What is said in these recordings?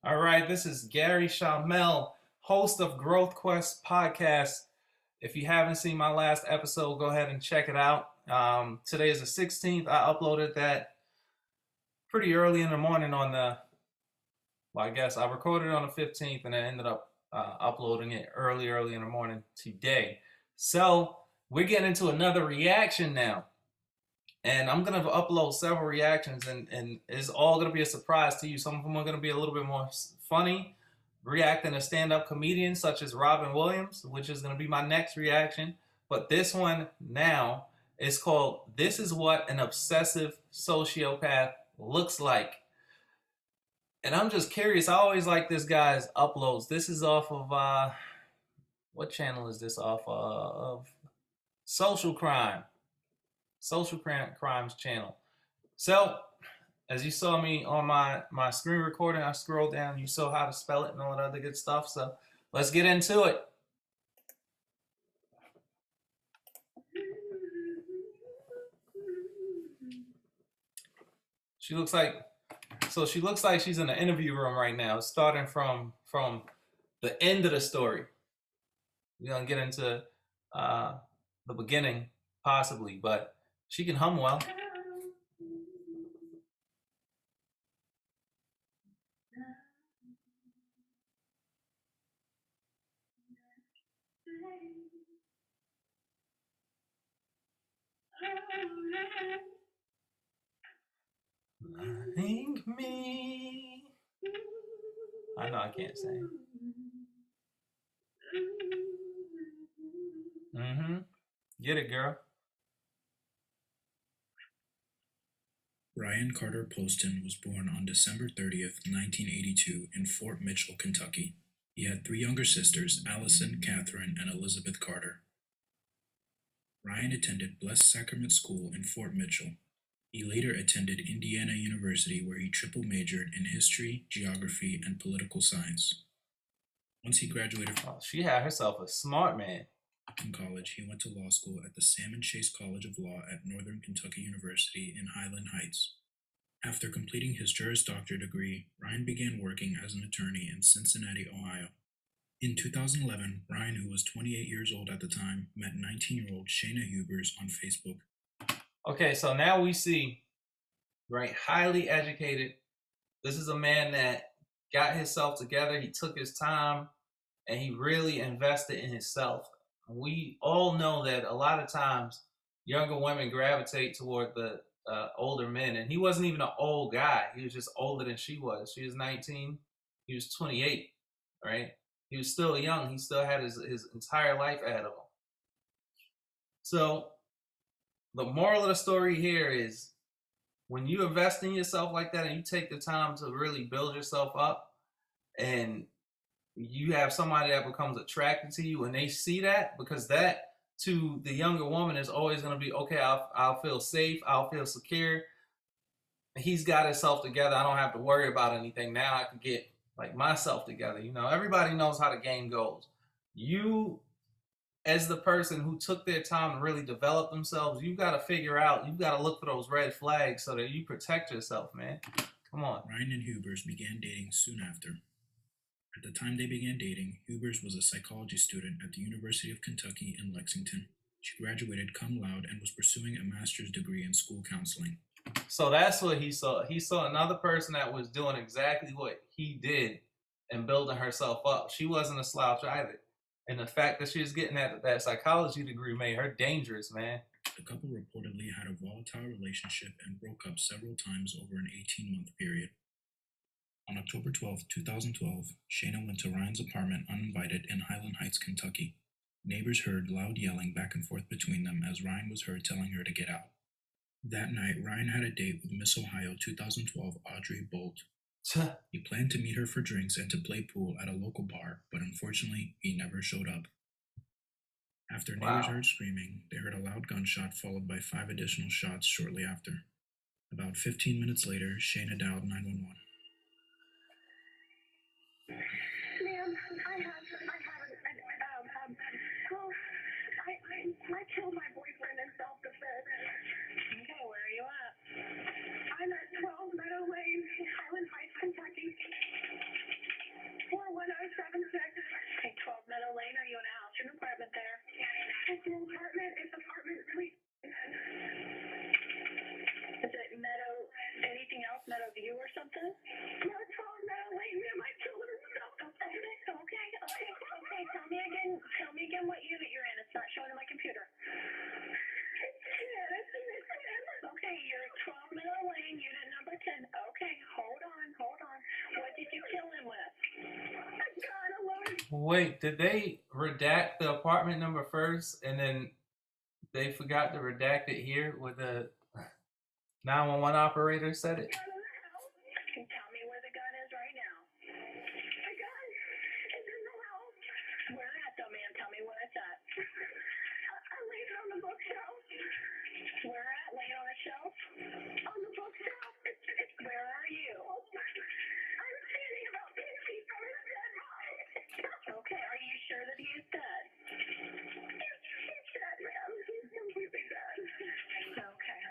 All right, this is Gary Shamel, host of Growth Quest podcast. If you haven't seen my last episode, go ahead and check it out. Today is the 16th. I uploaded that pretty early in the morning I guess I recorded it on the 15th and I ended up uploading it early in the morning today. So we're getting into another reaction now. And I'm going to upload several reactions, and it's all going to be a surprise to you. Some of them are going to be a little bit more funny, reacting to stand-up comedians such as Robin Williams, which is going to be my next reaction. But this one now is called This Is What an Obsessive Sociopath Looks Like. And I'm just curious. I always like this guy's uploads. This is off of, what channel is this off of? Social Crime. Social Crimes channel. So, as you saw me on my screen recording, I scrolled down, you saw how to spell it and all that other good stuff. So, let's get into it. She looks like she's in the interview room right now, starting from the end of the story. We're gonna get into the beginning possibly, but she can hum well. Like me. I know I can't sing. Get it, girl. Ryan Carter Poston was born on December 30th, 1982 in Fort Mitchell, Kentucky. He had three younger sisters, Allison, Catherine, and Elizabeth Carter. Ryan attended Blessed Sacrament School in Fort Mitchell. He later attended Indiana University, where he triple majored in history, geography, and political science. Once he graduated she had herself a smart man. From college, he went to law school at the Salmon Chase College of Law at Northern Kentucky University in Highland Heights. After completing his Juris Doctor degree, Ryan began working as an attorney in Cincinnati, Ohio. In 2011, Ryan, who was 28 years old at the time, met 19-year-old Shayna Hubers on Facebook. Okay, so now we see, right, highly educated. This is a man that got himself together. He took his time and he really invested in himself. We all know that a lot of times younger women gravitate toward the older men, and he wasn't even an old guy. He was just older than she was. She was 19, he was 28, right? He was still young. He still had his entire life ahead of him. So the moral of the story here is, when you invest in yourself like that and you take the time to really build yourself up, and you have somebody that becomes attracted to you and they see that, because that to the younger woman is always going to be, okay, I'll feel safe, I'll feel secure. He's got himself together. I don't have to worry about anything. Now I can get like myself together. You know, everybody knows how the game goes. You, as the person who took their time to really develop themselves, you've got to figure out, you've got to look for those red flags so that you protect yourself, man. Come on. Ryan and Hubers began dating soon after. At the time they began dating, Hubers was a psychology student at the University of Kentucky in Lexington. She graduated cum laude and was pursuing a master's degree in school counseling. So that's what he saw. He saw another person that was doing exactly what he did and building herself up. She wasn't a slouch either. And the fact that she was getting that psychology degree made her dangerous, man. The couple reportedly had a volatile relationship and broke up several times over an 18-month period. On October 12, 2012, Shayna went to Ryan's apartment uninvited in Highland Heights, Kentucky. Neighbors heard loud yelling back and forth between them as Ryan was heard telling her to get out. That night, Ryan had a date with Miss Ohio 2012 Audrey Bolt. He planned to meet her for drinks and to play pool at a local bar, but unfortunately, he never showed up. After neighbors heard screaming, they heard a loud gunshot followed by 5 additional shots shortly after. About 15 minutes later, Shayna dialed 911. I killed my boyfriend in self-defense. Okay, where are you at? I'm at 12 Meadow Lane, Highland Heights, Kentucky. chilling with? A gun, a loaded Wait, did they redact the apartment number first and then they forgot to redact it here with the 911 operator said it? gun in the house. Tell me where the gun is right now. The gun is in the house. Where at, though, man? Tell me where it's at. I laid it on the bookshelf. Where at? Laying on a shelf? On the bookshelf. Where are you? I'm standing about 10 feet from his dead body. Okay, are you sure that he is dead? He's dead, ma'am. He's completely dead. Okay.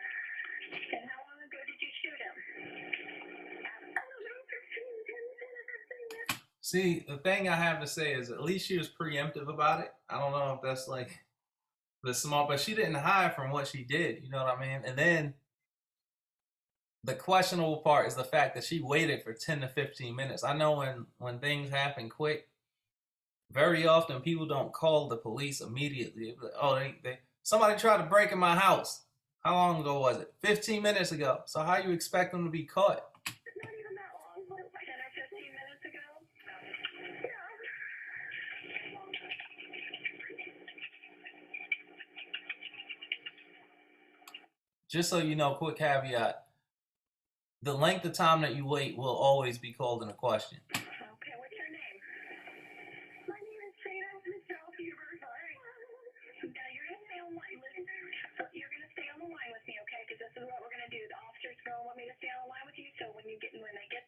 And how long ago did you shoot him? I don't know, 15 minutes. See, the thing I have to say is at least she was preemptive about it. I don't know if that's like the small, but she didn't hide from what she did. You know what I mean? And then the questionable part is the fact that she waited for 10 to 15 minutes. I know when things happen quick, very often people don't call the police immediately. Oh, they somebody tried to break in my house. How long ago was it? 15 minutes ago. So how you expect them to be caught? Not even that long. Like 10 or 15 minutes ago? Yeah. Just so you know, quick caveat: the length of time that you wait will always be called into question. Okay, what's your name? My name is Shana Michelle Huber. Sorry. Now you're gonna stay on the line. Listen, you're gonna stay on the line with me, okay? Because this is what we're gonna do. The officers are gonna want me to stay on the line with you. So when they get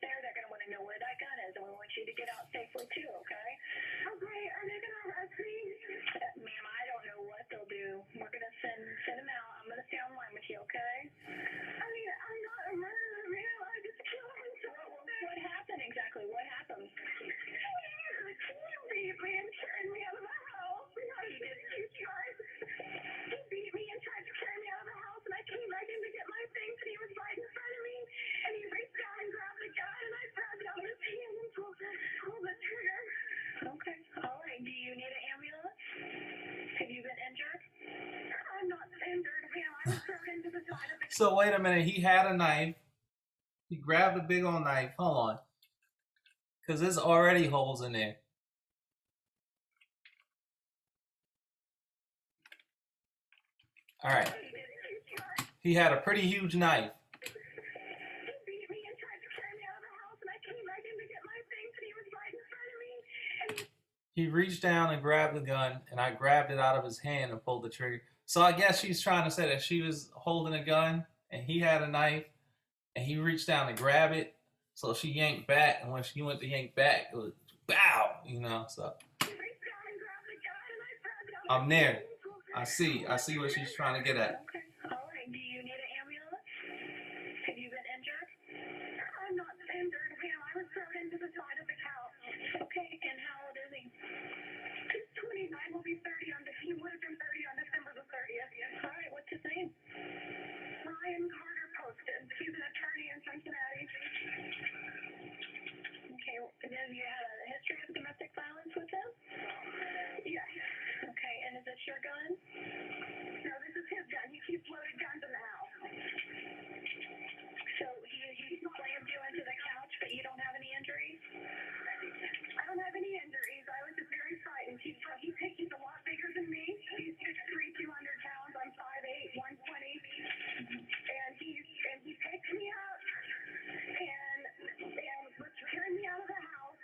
there, they're gonna want to know where that gun is, and we want you to get out safely too, okay? Okay. Are they gonna arrest me? Ma'am, I don't know what they'll do. We're gonna send them out. I'm gonna stay on the line with you, okay? I mean, I'm not a murderer, ma'am. I just killed myself. What happened exactly? What happened? He beat me and carried me out of the house. He did. He beat me and tried to carry me out of the house, and I came back in to get my things, and he was right in front of me, and he reached down and grabbed the gun, and I grabbed it out of his hand and pulled the trigger. Okay. All right. Do you need an ambulance? Have you been injured? I'm not injured, ma'am. I was thrown into the side of the So wait a minute. He had a knife. He grabbed a big old knife. Hold on, because there's already holes in there. All right. He had a pretty huge knife. He beat me and tried to carry me out of the house, and I came back in to get my things, and he was right in front of me, and He reached down and grabbed the gun, and I grabbed it out of his hand and pulled the trigger. So I guess she's trying to say that she was holding a gun, and he had a knife, and he reached down to grab it. So she yanked back, and when she went to yank back, it was bow, you know. So he reached down and grabbed the gun, and I grabbed it out of I'm there. I see what she's trying to get at. Okay. All right. Do you need an ambulance? Have you been injured? I'm not injured, ma'am. I was thrown into the side of the couch. Okay. And how old is he? He's 29. Will be 30 on he would have been 30 on December the 30th. All right. What's his name? Ryan Carter Poston. He's an attorney in Cincinnati. Okay. Have you had a history of domestic violence with him? Yes. Okay. And is this your gun? No, this is his gun. He keeps loaded guns in the house. So he slammed you into the couch, but you don't have any injuries? I don't have any injuries. I was just very frightened. He's a lot bigger than me. He's 6'3", 200 pounds. I'm 5'8", 120. And he picked me up and was carrying me out of the house.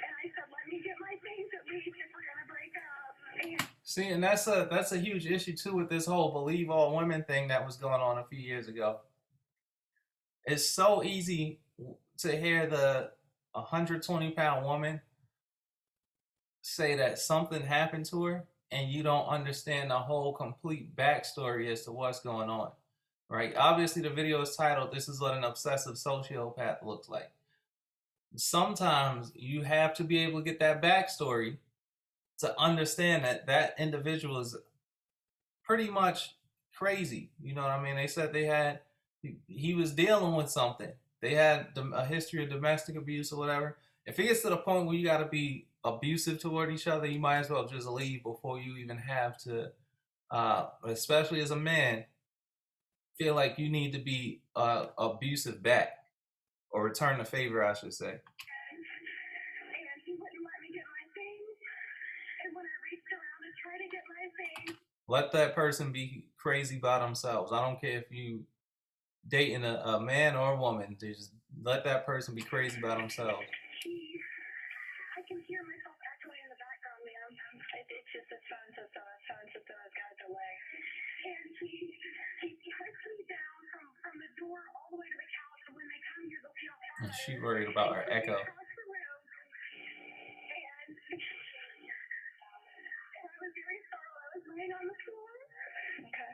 And I said, let me get my things at least if we're gonna break up. And See, and that's a huge issue too with this whole believe all women thing that was going on a few years ago. It's so easy to hear the 120-pound woman say that something happened to her and you don't understand the whole complete backstory as to what's going on, right? Obviously, the video is titled, "This is what an obsessive sociopath looks like." Sometimes you have to be able to get that backstory to understand that that individual is pretty much crazy. You know what I mean? They said he was dealing with something. They had a history of domestic abuse or whatever. If it gets to the point where you got to be abusive toward each other, you might as well just leave before you even have to, especially as a man, feel like you need to be abusive back or return the favor, I should say. get my face. Let that person be crazy by themselves. I don't care if you dating a man or a woman. Just let that person be crazy by themselves. I can hear myself echoing in the background, ma'am. It's just the phone system. The phone system has got a delay. And he tricks me down from the door all the way to the couch. So when they come here, they'll see how far And that she is. worried about her echo. Across the room. And I was very startled. I was laying on the floor. Okay.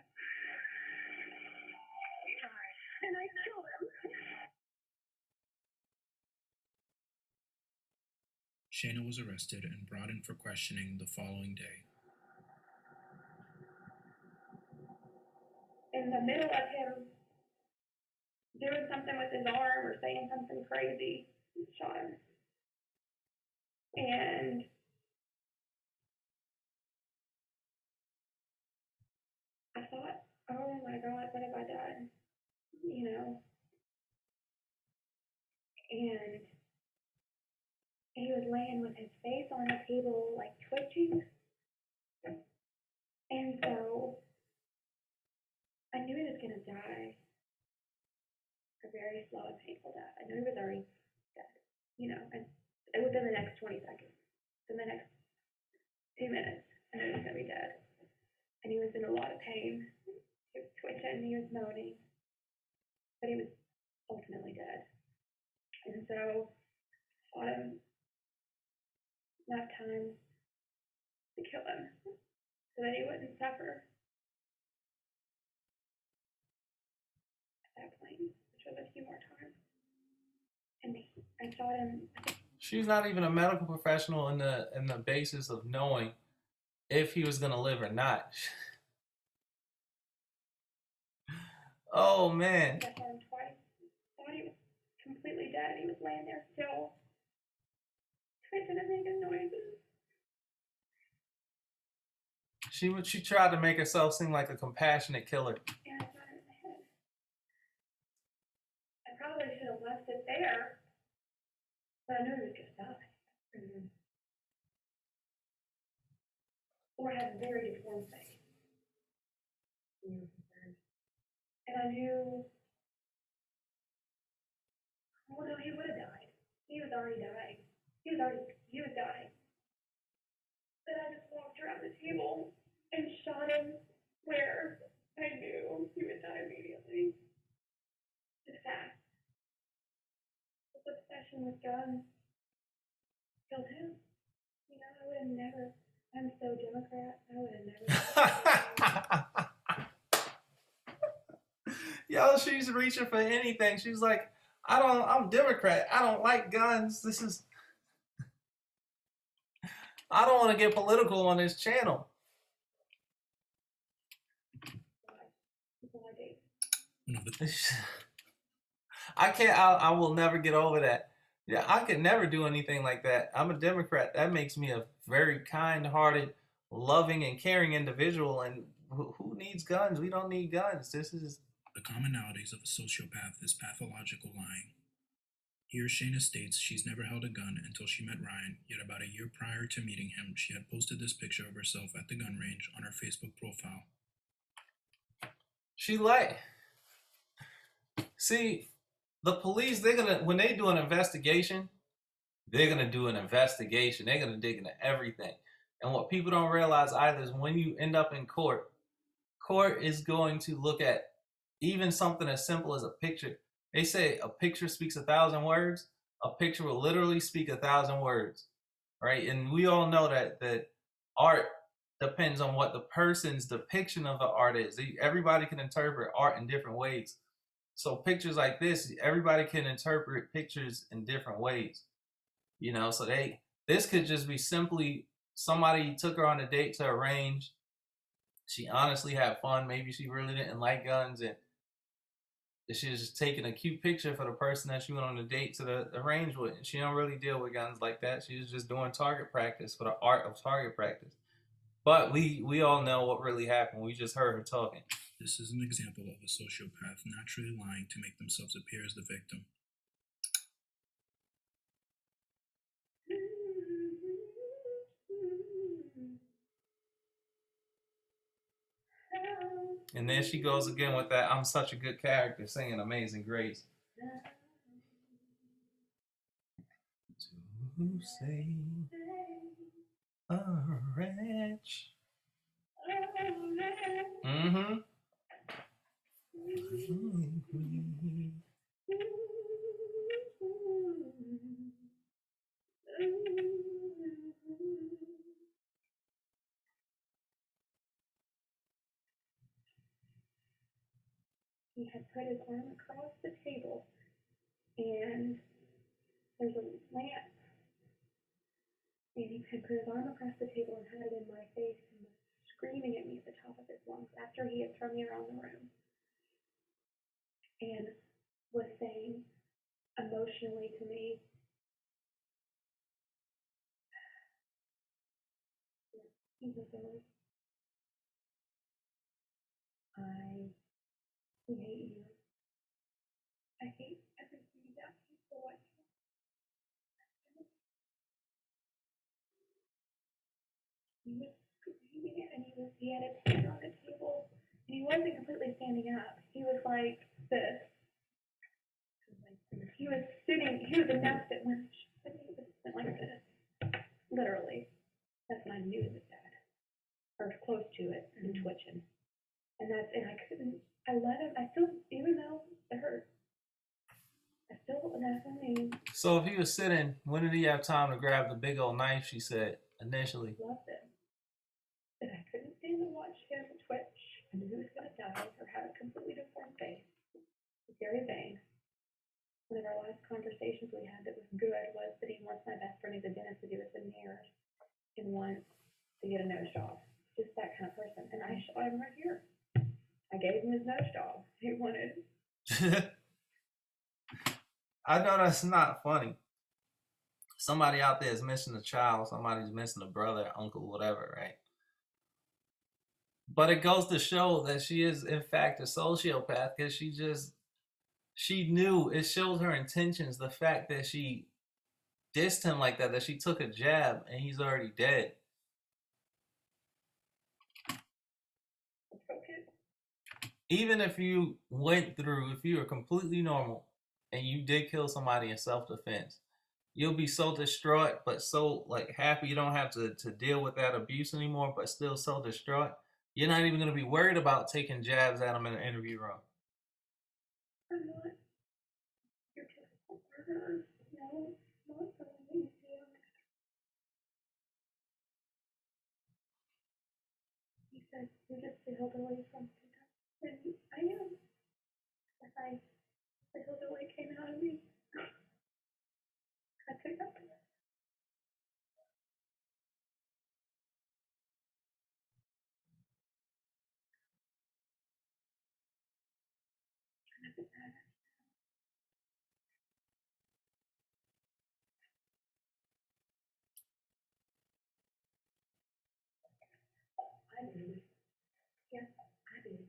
All right. And I killed him. Shayna was arrested and brought in for questioning the following day. In the middle of him doing something with his arm or saying something crazy, shot him. And I thought, oh my God, what have I done? You know? And he was laying with his face on the table, like twitching. And so I knew he was going to die a very slow and painful death. I knew he was already dead, you know, and within the next 20 seconds, in the next 2 minutes, I knew he was going to be dead. And he was in a lot of pain. He was twitching, he was moaning, but he was ultimately dead. And so I fought him enough times to kill him so that he wouldn't suffer at that point, which was a few more times. And I shot him. She's not even a medical professional in the basis of knowing if he was gonna live or not. Oh man. I shot him twice. Thought he was completely dead. He was laying there still, twitching and making noises. She tried to make herself seem like a compassionate killer. And I shot him in the head. I probably should have left it there, but I knew he was going to die. Or had a very deformed face. And I knew, oh no, he would have died. He was already dying. He was dying. But I just walked around the table and shot him where I knew he would die immediately. Just fast. This obsession with guns killed him. You know, I would have never, I'm so Democrat, I would have never. Yo, she's reaching for anything. She's like, I'm Democrat. I don't like guns. I don't want to get political on this channel. I can't, I will never get over that. Yeah, I could never do anything like that. I'm a Democrat. That makes me a very kind-hearted, loving, and caring individual. And who needs guns? We don't need guns. This is... The commonalities of a sociopath is pathological lying. Here, Shayna states she's never held a gun until she met Ryan, yet about a year prior to meeting him, she had posted this picture of herself at the gun range on her Facebook profile. She like... See, the police, when they do an investigation, they're gonna do an investigation. They're gonna dig into everything. And what people don't realize either is when you end up in court, court is going to look at even something as simple as a picture. They say a picture speaks 1,000 words. A picture will literally speak 1,000 words, right? And we all know that art depends on what the person's depiction of the art is. Everybody can interpret art in different ways. So pictures like this, everybody can interpret pictures in different ways. You know, so this could just be simply somebody took her on a date to a range. She honestly had fun. Maybe she really didn't like guns, and she was just taking a cute picture for the person that she went on a date to the range with. She don't really deal with guns like that. She was just doing target practice for the art of target practice. But we all know what really happened. We just heard her talking. This is an example of a sociopath naturally lying to make themselves appear as the victim. And then she goes again with that "I'm such a good character" singing Amazing Grace. To say a wretch. Mm-hmm. He had put his arm across the table, and there's a lamp, and he had put his arm across the table and had it in my face and was screaming at me at the top of his lungs after he had thrown me around the room, and was saying emotionally to me, he was like, I hate you. I hate everything about you so much. He was screaming it, and he had his hand on the table, and he wasn't completely standing up. He was like this. He was sitting. He was enough that when he went like this, literally. That's when I knew it was dad, or close to it, and twitching. And I couldn't. I let him. I still, even though it hurt, I still. That's what I mean. So if he was sitting, when did he have time to grab the big old knife? She said initially. Loved him. But I couldn't stand to watch him twitch. I knew he was going to die or have a completely deformed face. He's very vain. One of our last conversations we had that was good was that he wants my best friend who's a dentist to do his veneers and wants to get a nose job. Just that kind of person. And I shot him right here. I gave him his nose job. He wanted. I know that's not funny. Somebody out there is missing a child. Somebody's missing a brother, uncle, whatever, right? But it goes to show that she is, in fact, a sociopath because she knew, it showed her intentions, the fact that she dissed him like that she took a jab and he's already dead. Even if you if you were completely normal and you did kill somebody in self-defense, you'll be so distraught, but so happy you don't have to deal with that abuse anymore, but still so distraught. You're not even going to be worried about taking jabs at him in an interview room. I'm not. You're just a murderer. No, not the way you see him. He said, you're just the hillbilly from Kentucky. And I am. The hillbilly came out of me. I took up to it. I did. Yes, I did.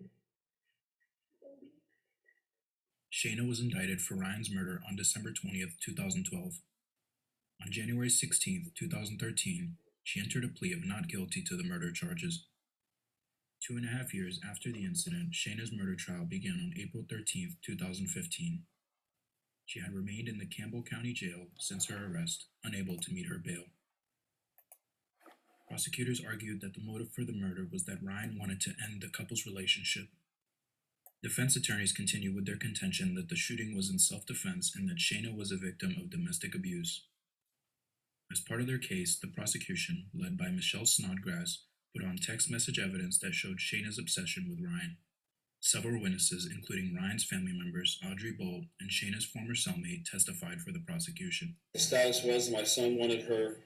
Shayna was indicted for Ryan's murder on December 20th, 2012. On January 16th, 2013, she entered a plea of not guilty to the murder charges. 2.5 years after the incident, Shayna's murder trial began on April 13th, 2015. She had remained in the Campbell County Jail since her arrest, unable to meet her bail. Prosecutors argued that the motive for the murder was that Ryan wanted to end the couple's relationship. Defense attorneys continue with their contention that the shooting was in self-defense and that Shayna was a victim of domestic abuse. As part of their case, the prosecution, led by Michelle Snodgrass, put on text message evidence that showed Shayna's obsession with Ryan. Several witnesses, including Ryan's family members, Audrey Bolt, and Shayna's former cellmate, testified for the prosecution. The status was my son wanted her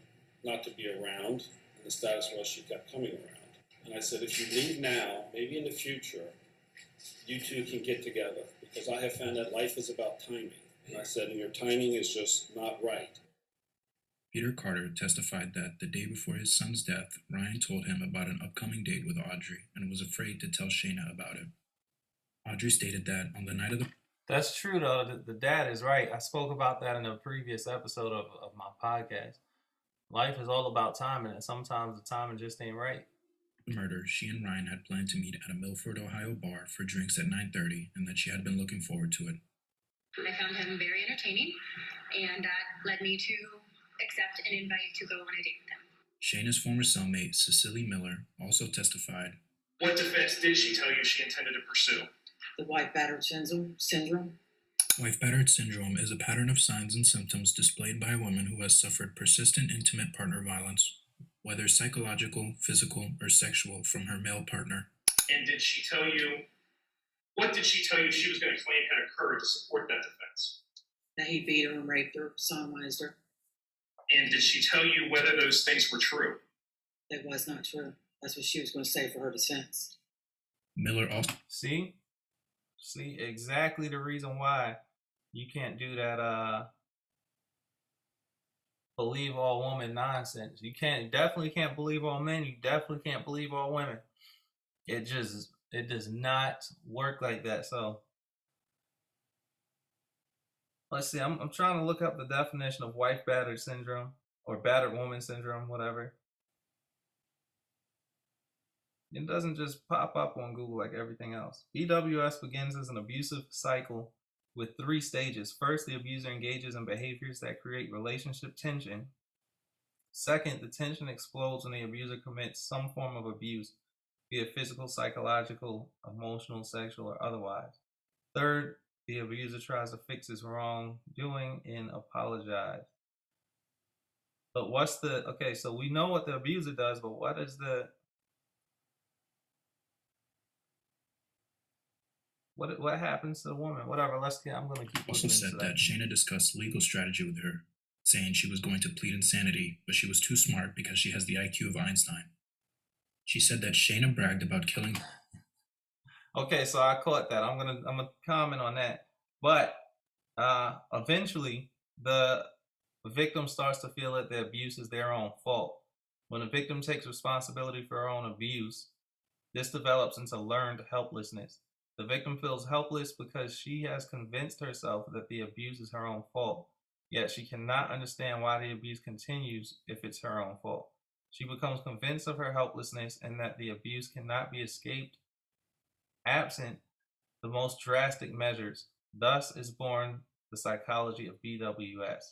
not to be around, and the status was she kept coming around. And I said, if you leave now, maybe in the future, you two can get together, because I have found that life is about timing. And I said, and your timing is just not right. Peter Carter testified that the day before his son's death, Ryan told him about an upcoming date with Audrey and was afraid to tell Shayna about it. Audrey stated that on the night of the... That's true, though. The dad is right. I spoke about that in a previous episode of my podcast. Life is all about timing, and sometimes the timing just ain't right. the murder, she and Ryan had planned to meet at a Milford, Ohio bar for drinks at 9:30 and that she had been looking forward to it. I found him very entertaining, and that led me to accept an invite to go on a date with him. Shayna's former cellmate, Cecily Miller, also testified. What defense did she tell you she intended to pursue? The wife battered syndrome. Wife-battered syndrome is a pattern of signs and symptoms displayed by a woman who has suffered persistent intimate partner violence, whether psychological, physical, or sexual, from her male partner. And did she tell you, what did she tell you she was going to claim had occurred to support that defense? That he beat her and raped her, sodomized her. And did she tell you whether those things were true? That was not true. That's what she was going to say for her defense. Miller also See exactly the reason why you can't do that believe all women nonsense. You definitely can't believe all men. You definitely can't believe all women. It does not work like that. So let's see. I'm trying to look up the definition of wife battered syndrome or battered woman syndrome, whatever. It doesn't just pop up on Google like everything else. BWS begins as an abusive cycle with 3 stages. First, the abuser engages in behaviors that create relationship tension. Second, the tension explodes when the abuser commits some form of abuse, be it physical, psychological, emotional, sexual, or otherwise. Third, the abuser tries to fix his wrongdoing and apologize. But okay, so we know what the abuser does, but what is what happens to the woman? Whatever, I'm going to keep also said that Shayna discussed legal strategy with her, saying she was going to plead insanity, but she was too smart because she has the IQ of Einstein. She said that Shayna bragged about killing. Okay, so I caught that. I'm gonna comment on that. But eventually, the victim starts to feel that the abuse is their own fault. When a victim takes responsibility for her own abuse, this develops into learned helplessness. The victim feels helpless because she has convinced herself that the abuse is her own fault, yet she cannot understand why the abuse continues if it's her own fault. She becomes convinced of her helplessness and that the abuse cannot be escaped absent the most drastic measures. Thus is born the psychology of BWS.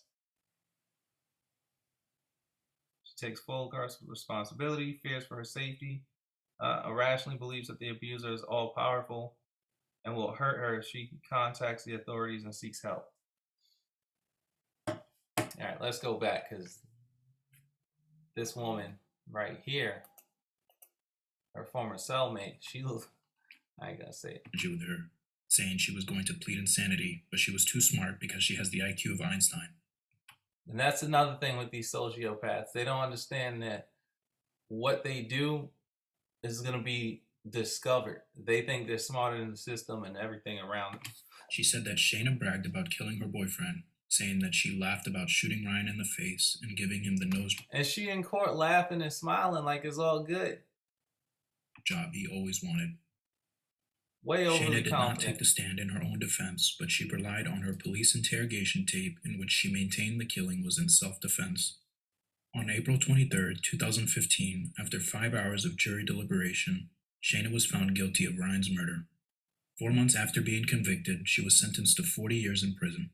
She takes full responsibility, fears for her safety, irrationally believes that the abuser is all-powerful and will hurt her if she contacts the authorities and seeks help. All right, let's go back, because this woman right here, her former cellmate, I ain't gonna say it. With her, saying she was going to plead insanity, but she was too smart because she has the IQ of Einstein. And that's another thing with these sociopaths. They don't understand that what they do is going to be discovered. They think they're smarter than the system and everything around them. She said that Shayna bragged about killing her boyfriend, saying that she laughed about shooting Ryan in the face and giving him the nose And she in court laughing and smiling like it's all good. job he always wanted. Way overly Shayna did confident. not take the stand in her own defense, but she relied on her police interrogation tape in which she maintained the killing was in self-defense. On April 23, 2015, after 5 hours of jury deliberation, Shayna was found guilty of Ryan's murder. 4 months after being convicted, she was sentenced to 40 years in prison.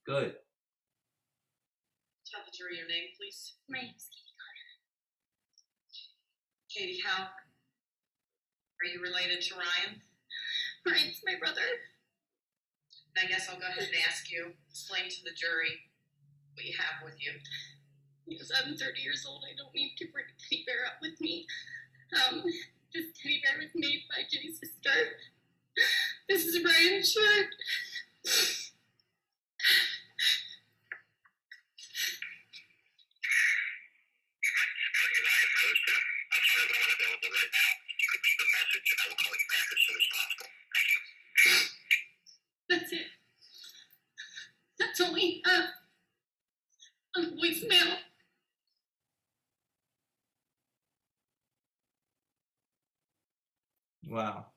Good. Tell the jury your name, please. My name's Katie. Katie, how are you related to Ryan? Ryan's my brother. I guess I'll go ahead and ask you, explain to the jury what you have with you. Because I'm 30 years old, I don't need to bring a teddy bear up with me. This teddy bear was made by Jenny's sister. This is Ryan's shirt. That's it. That's only a voicemail. Wow.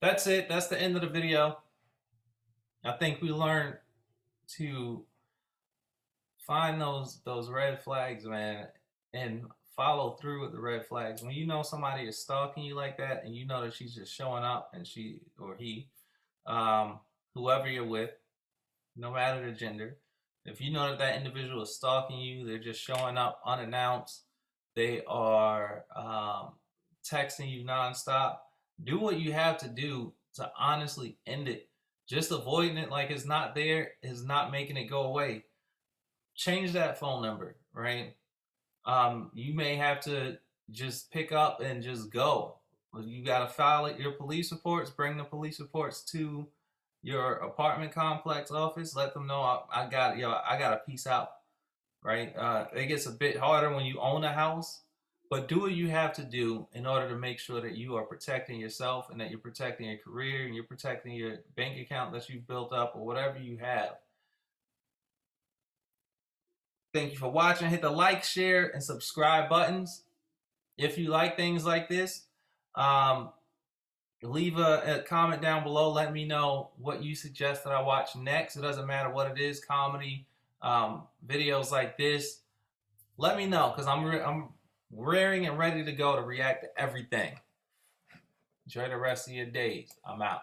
That's it. That's the end of the video. I think we learned to find those red flags, man, and follow through with the red flags. When you know somebody is stalking you like that, and you know that she's just showing up, and she or he, whoever you're with, no matter the gender, if you know that that individual is stalking you, they're just showing up unannounced, they are texting you nonstop, do what you have to do to honestly end it. Just avoiding it like it's not there is not making it go away. Change that phone number, right? You may have to just pick up and just go. You got to file your police reports, bring the police reports to your apartment complex office, let them know I got to peace out, right? It gets a bit harder when you own a house, but do what you have to do in order to make sure that you are protecting yourself and that you're protecting your career and you're protecting your bank account that you've built up or whatever you have. Thank you for watching. Hit the like, share, and subscribe buttons if you like things like this. Leave a comment down below. Let me know what you suggest that I watch next. It doesn't matter what it is, comedy, videos like this. Let me know, because I'm raring and ready to go to react to everything. Enjoy the rest of your days. I'm out.